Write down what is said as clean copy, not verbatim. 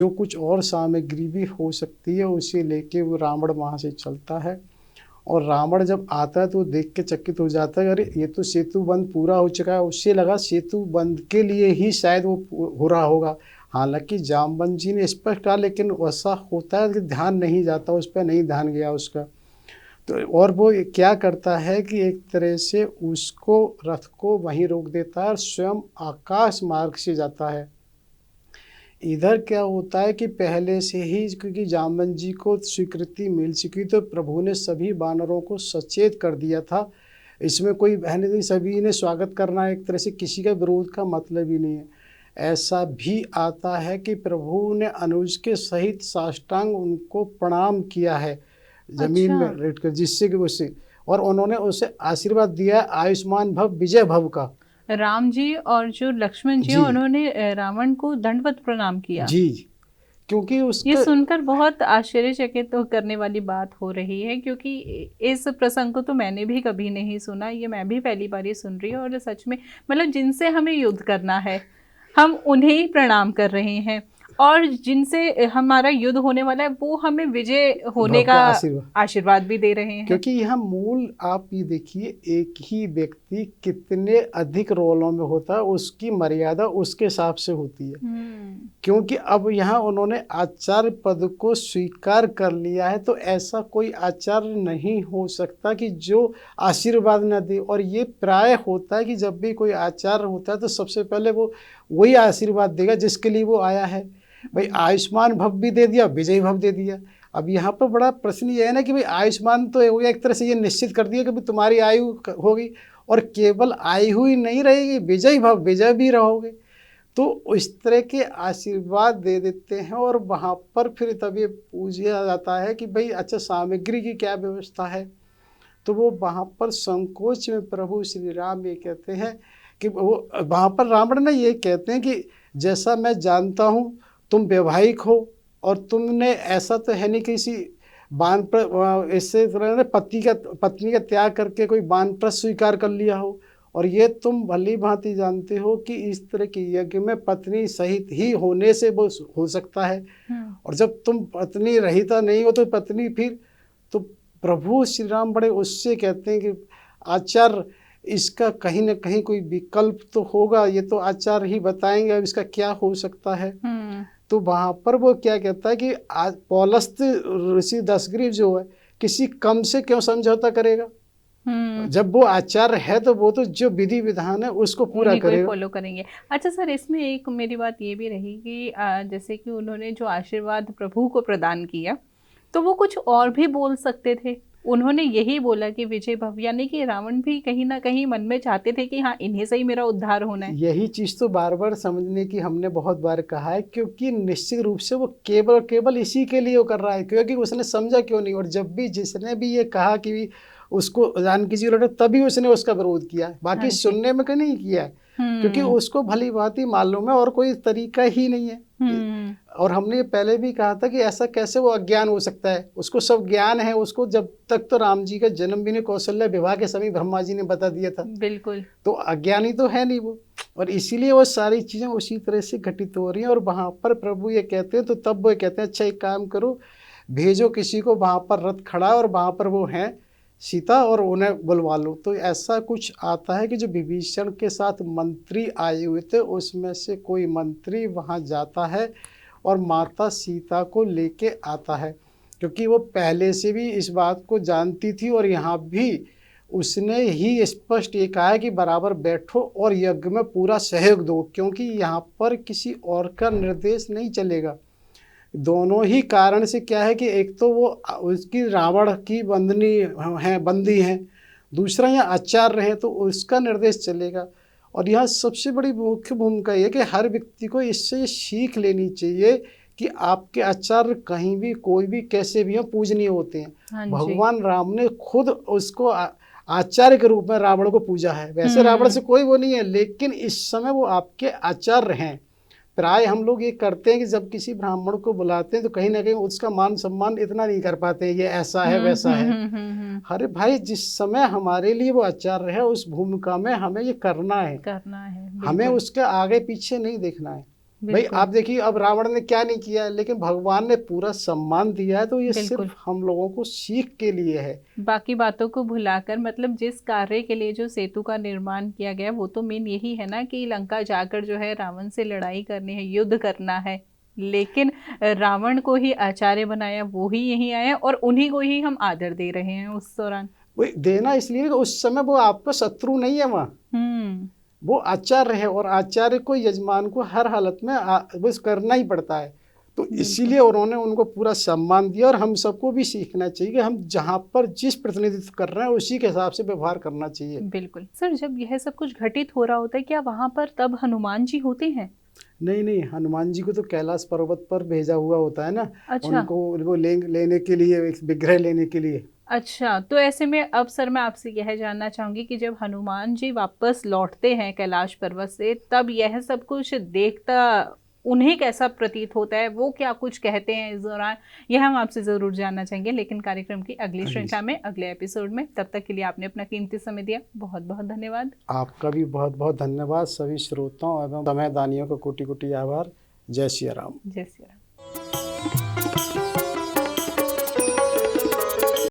जो कुछ और सामग्री भी हो सकती है उसे लेके वो रावण वहाँ से चलता है। और रावण जब आता है तो देख के चकित हो जाता है, अरे ये तो सेतु बंद पूरा हो चुका है। उससे लगा सेतु बंद के लिए ही शायद वो हो रहा होगा। हालांकि जामवंत जी ने स्पष्ट कहा, लेकिन वैसा होता है कि ध्यान नहीं जाता, उस पर नहीं ध्यान गया उसका। तो और वो क्या करता है कि एक तरह से उसको रथ को वहीं रोक देता है और स्वयं आकाश मार्ग से जाता है। इधर क्या होता है कि पहले से ही क्योंकि जामवंत जी को स्वीकृति मिल चुकी, तो प्रभु ने सभी वानरों को सचेत कर दिया था। इसमें कोई बहन नहीं, सभी ने स्वागत करना है, एक तरह से किसी का विरोध का मतलब ही नहीं है। ऐसा भी आता है कि प्रभु ने अनुज के सहित साष्टांग उनको प्रणाम किया है जमीन अच्छा। में लेटकर, जिससे कि उससे और उन्होंने उसे आशीर्वाद दिया आयुष्मान भव विजय भव का। राम जी और जो लक्ष्मण जी हैं जी उन्होंने रावण को दंडवत प्रणाम किया। जी, क्योंकि ये उसका सुनकर बहुत आश्चर्यचकित तो करने वाली बात हो रही है, क्योंकि इस प्रसंग को तो मैंने भी कभी नहीं सुना। ये मैं भी पहली बार ही सुन रही हूँ। और सच में मतलब जिनसे हमें युद्ध करना है हम उन्हें ही प्रणाम कर रहे हैं, और जिनसे हमारा युद्ध होने वाला है वो हमें विजय होने भव का का आशीर्वाद। आशीर्वाद भी दे रहे हैं। क्योंकि यहाँ मूल आप ये देखिए, एक ही व्यक्ति कितने अधिक रोलों में होता है, उसकी मर्यादा उसके हिसाब से होती है। क्योंकि अब यहाँ उन्होंने आचार्य पद को स्वीकार कर लिया है, तो ऐसा कोई आचार्य नहीं हो सकता कि जो आशीर्वाद न दे। और ये प्राय होता है कि जब भी कोई आचार्य होता है तो सबसे पहले वो वही आशीर्वाद देगा जिसके लिए वो आया है। भाई आयुष्मान भव भी दे दिया, विजयी भव दे दिया। अब यहाँ पर बड़ा प्रश्न ये है ना कि भाई आयुष्मान तो हो गया, एक तरह से ये निश्चित कर दिया कि भाई तुम्हारी आयु होगी, और केवल आयु ही नहीं रहेगी, विजयी भव, विजय भी रहोगे। तो इस तरह के आशीर्वाद दे देते हैं। और वहाँ पर फिर तब ये पूछा जाता है कि भाई अच्छा सामग्री की क्या व्यवस्था है। तो वो वहाँ पर संकोच में प्रभु श्री राम ये कहते हैं कि वो वहाँ पर रावण ने ये कहते हैं कि जैसा मैं जानता हूँ तुम वैवाहिक हो, और तुमने ऐसा तो है नहीं किसी बान पर इससे पत्नी का त्याग करके कोई बानप्रस्थ स्वीकार कर लिया हो। और ये तुम भली भांति जानते हो कि इस तरह के यज्ञ में पत्नी सहित ही होने से वो हो सकता है। और जब तुम पत्नी रहिता नहीं हो तो पत्नी फिर, तो प्रभु श्री राम बड़े उससे कहते हैं कि आचार्य इसका कहीं ना कहीं कोई विकल्प तो होगा, ये तो आचार्य ही बताएंगे अब इसका क्या हो सकता है। तो वहाँ पर वो क्या कहता है कि आज पौलस्त ऋषि दशग्रीव जो है किसी कम से क्यों समझौता करेगा। जब वो आचार्य है तो वो तो जो विधि विधान है उसको पूरा करेगा, फॉलो करेंगे। अच्छा सर, इसमें एक मेरी बात ये भी रही कि जैसे कि उन्होंने जो आशीर्वाद प्रभु को प्रदान किया, तो वो कुछ और भी बोल सकते थे। उन्होंने यही बोला कि विजय भव, यानी कि रावण भी कहीं ना कहीं मन में चाहते थे कि हाँ इन्हीं से ही मेरा उद्धार होना है। यही चीज तो बार बार समझने की हमने बहुत बार कहा है, क्योंकि निश्चित रूप से वो केवल केवल इसी के लिए वो कर रहा है, क्योंकि उसने समझा क्यों नहीं। और जब भी जिसने भी ये कहा कि उसको जानकी जी लौटे, तभी उसने उसका विरोध किया, बाकी सुनने में कहीं नहीं किया है। क्योंकि उसको भली भांति मालूम है और कोई तरीका ही नहीं है। और हमने पहले भी कहा था कि ऐसा कैसे वो अज्ञान हो सकता है, उसको सब ज्ञान है। उसको जब तक तो राम जी का जन्म भी नहीं, कौशल्या विवाह के समय ब्रह्मा जी ने बता दिया था। बिल्कुल। तो अज्ञानी तो है नहीं वो, और इसीलिए वो सारी चीजें उसी तरह से घटित हो रही हैं। और वहां पर प्रभु ये कहते हैं, तो तब वो कहते हैं अच्छा एक काम करो, भेजो किसी को, वहां पर रथ खड़ा और वहां पर वो हैं सीता, और उन्हें बुलवा लो। तो ऐसा कुछ आता है कि जो विभीषण के साथ मंत्री आए हुए थे उसमें से कोई मंत्री वहां जाता है और माता सीता को लेके आता है, क्योंकि वो पहले से भी इस बात को जानती थी। और यहाँ भी उसने ही स्पष्ट ये कहा है कि बराबर बैठो और यज्ञ में पूरा सहयोग दो, क्योंकि यहाँ पर किसी और का निर्देश नहीं चलेगा। दोनों ही कारण से क्या है कि एक तो वो उसकी रावण की बंदी हैं, दूसरा यहाँ आचार्य हैं, तो उसका निर्देश चलेगा। और यहाँ सबसे बड़ी मुख्य भूमिका ये है कि हर व्यक्ति को इससे सीख लेनी चाहिए कि आपके आचार्य कहीं भी कोई भी कैसे भी हो पूजनीय होते हैं। भगवान राम ने खुद उसको आचार्य के रूप में रावण को पूजा है। वैसे रावण से कोई वो नहीं है, लेकिन इस समय वो आपके आचार्य हैं। प्राय हम लोग ये करते हैं कि जब किसी ब्राह्मण को बुलाते हैं तो कहीं ना कहीं उसका मान सम्मान इतना नहीं कर पाते हैं, ये ऐसा है वैसा है। अरे भाई, जिस समय हमारे लिए वो आचार्य है उस भूमिका में हमें ये करना है, हमें उसके आगे पीछे नहीं देखना है। भाई आप देखिए, अब रावण ने क्या नहीं किया, लेकिन भगवान ने पूरा सम्मान दिया है, तो ये सिर्फ हम लोगों को सीख के लिए है। बाकी बातों को भुलाकर, मतलब जिस कार्य के लिए जो सेतु का निर्माण किया गया वो तो मेन यही है ना कि लंका जाकर जो है रावण से लड़ाई करनी है, युद्ध करना है। लेकिन रावण को ही आचार्य बनाया, वो ही यहीं आया और उन्हीं को ही हम आदर दे रहे हैं उस दौरान। वही देना इसलिए कि उस समय वो आपका शत्रु नहीं है, वहाँ वो आचार्य है, और आचार्य को यजमान को हर हालत में बस करना ही पड़ता है। तो इसीलिए उन्होंने उनको पूरा सम्मान दिया, और हम सबको भी सीखना चाहिए कि हम जहाँ पर जिस प्रतिनिधित्व कर रहे हैं उसी के हिसाब से व्यवहार करना चाहिए। बिल्कुल सर, जब यह सब कुछ घटित हो रहा होता है, क्या वहाँ पर तब हनुमान जी होते हैं? नहीं नहीं, हनुमान जी को तो कैलाश पर्वत पर भेजा हुआ होता है ना। अच्छा। उनको वो लेने के लिए, एक विग्रह लेने के लिए। अच्छा, तो ऐसे में अब सर मैं आपसे यह जानना चाहूंगी कि जब हनुमान जी वापस लौटते हैं कैलाश पर्वत से, तब यह सब कुछ देखता उन्हें कैसा प्रतीत होता है, वो क्या कुछ कहते हैं इस दौरान, यह हम आपसे ज़रूर जानना चाहेंगे, लेकिन कार्यक्रम की अगली श्रृंखला में, अगले एपिसोड में। तब तक के लिए आपने अपना कीमती समय दिया, बहुत बहुत धन्यवाद। आपका भी बहुत बहुत धन्यवाद। सभी श्रोताओं एवं समयदानियों का कोटि कोटि आभार। जय श्री राम। जय श्री राम।